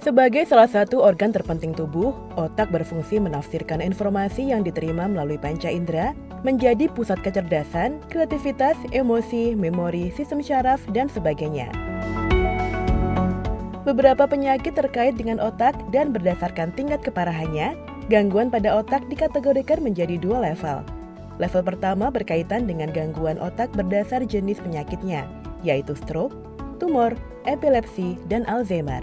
Sebagai salah satu organ terpenting tubuh, otak berfungsi menafsirkan informasi yang diterima melalui panca indera menjadi pusat kecerdasan, kreativitas, emosi, memori, sistem syaraf, dan sebagainya. Beberapa penyakit terkait dengan otak dan berdasarkan tingkat keparahannya, gangguan pada otak dikategorikan menjadi dua level. Level pertama berkaitan dengan gangguan otak berdasar jenis penyakitnya, yaitu stroke, tumor, epilepsi, dan Alzheimer.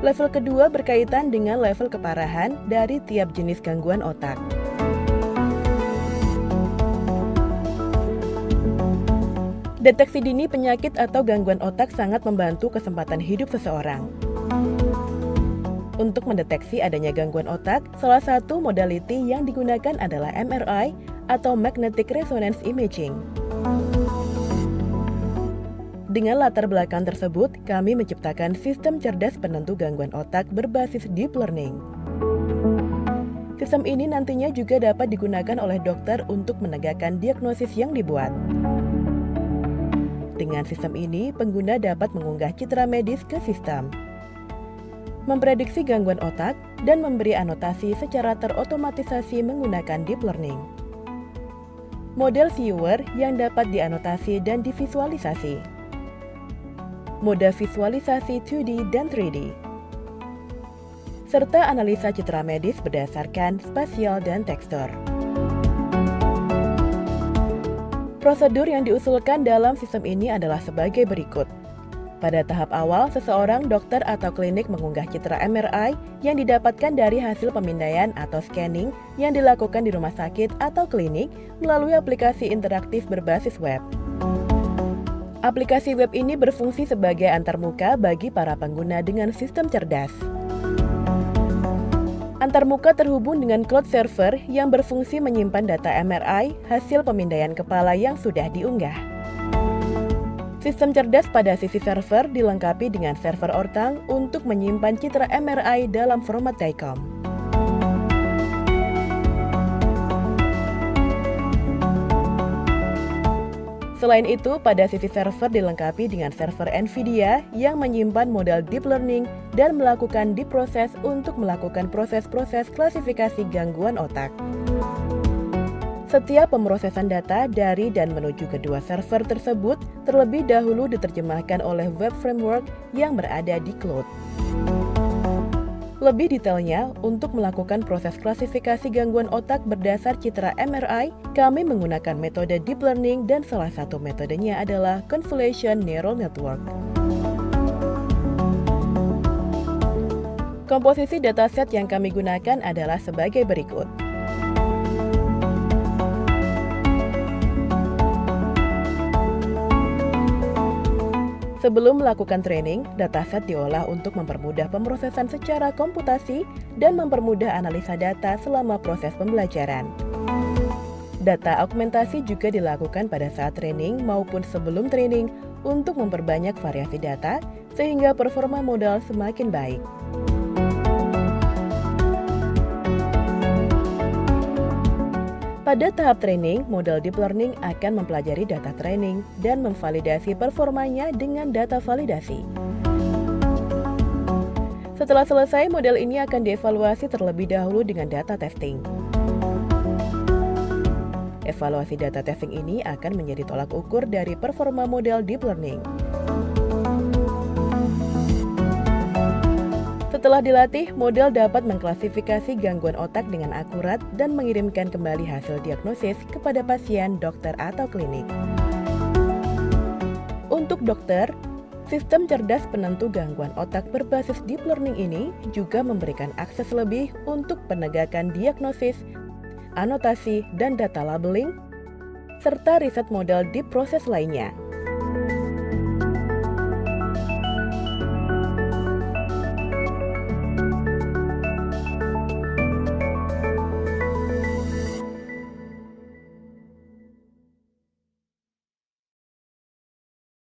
Level kedua berkaitan dengan level keparahan dari tiap jenis gangguan otak. Deteksi dini penyakit atau gangguan otak sangat membantu kesempatan hidup seseorang. Untuk mendeteksi adanya gangguan otak, salah satu modaliti yang digunakan adalah MRI atau Magnetic Resonance Imaging. Dengan latar belakang tersebut, kami menciptakan sistem cerdas penentu gangguan otak berbasis deep learning. Sistem ini nantinya juga dapat digunakan oleh dokter untuk menegakkan diagnosis yang dibuat. Dengan sistem ini, pengguna dapat mengunggah citra medis ke sistem, memprediksi gangguan otak, dan memberi anotasi secara terotomatisasi menggunakan deep learning. Model viewer yang dapat dianotasi dan divisualisasi. Moda visualisasi 2D dan 3D, serta analisa citra medis berdasarkan spasial dan tekstur. Prosedur yang diusulkan dalam sistem ini adalah sebagai berikut. Pada tahap awal, seseorang, dokter atau klinik mengunggah citra MRI yang didapatkan dari hasil pemindaian atau scanning yang dilakukan di rumah sakit atau klinik melalui aplikasi interaktif berbasis web. Aplikasi web ini berfungsi sebagai antarmuka bagi para pengguna dengan sistem cerdas. Antarmuka terhubung dengan cloud server yang berfungsi menyimpan data MRI hasil pemindaian kepala yang sudah diunggah. Sistem cerdas pada sisi server dilengkapi dengan server ortang untuk menyimpan citra MRI dalam format DICOM. Selain itu, pada sisi server dilengkapi dengan server NVIDIA yang menyimpan model deep learning dan melakukan deep process untuk melakukan proses-proses klasifikasi gangguan otak. Setiap pemrosesan data dari dan menuju kedua server tersebut terlebih dahulu diterjemahkan oleh web framework yang berada di cloud. Lebih detailnya, untuk melakukan proses klasifikasi gangguan otak berdasar citra MRI, kami menggunakan metode deep learning dan salah satu metodenya adalah Convolution Neural Network. Komposisi dataset yang kami gunakan adalah sebagai berikut. Sebelum melakukan training, dataset diolah untuk mempermudah pemrosesan secara komputasi dan mempermudah analisa data selama proses pembelajaran. Data augmentasi juga dilakukan pada saat training maupun sebelum training untuk memperbanyak variasi data sehingga performa modal semakin baik. Pada tahap training, model deep learning akan mempelajari data training dan memvalidasi performanya dengan data validasi. Setelah selesai, model ini akan dievaluasi terlebih dahulu dengan data testing. Evaluasi data testing ini akan menjadi tolak ukur dari performa model deep learning. Setelah dilatih, model dapat mengklasifikasi gangguan otak dengan akurat dan mengirimkan kembali hasil diagnosis kepada pasien, dokter, atau klinik. Untuk dokter, sistem cerdas penentu gangguan otak berbasis deep learning ini juga memberikan akses lebih untuk penegakan diagnosis, anotasi, dan data labeling, serta riset model deep process lainnya.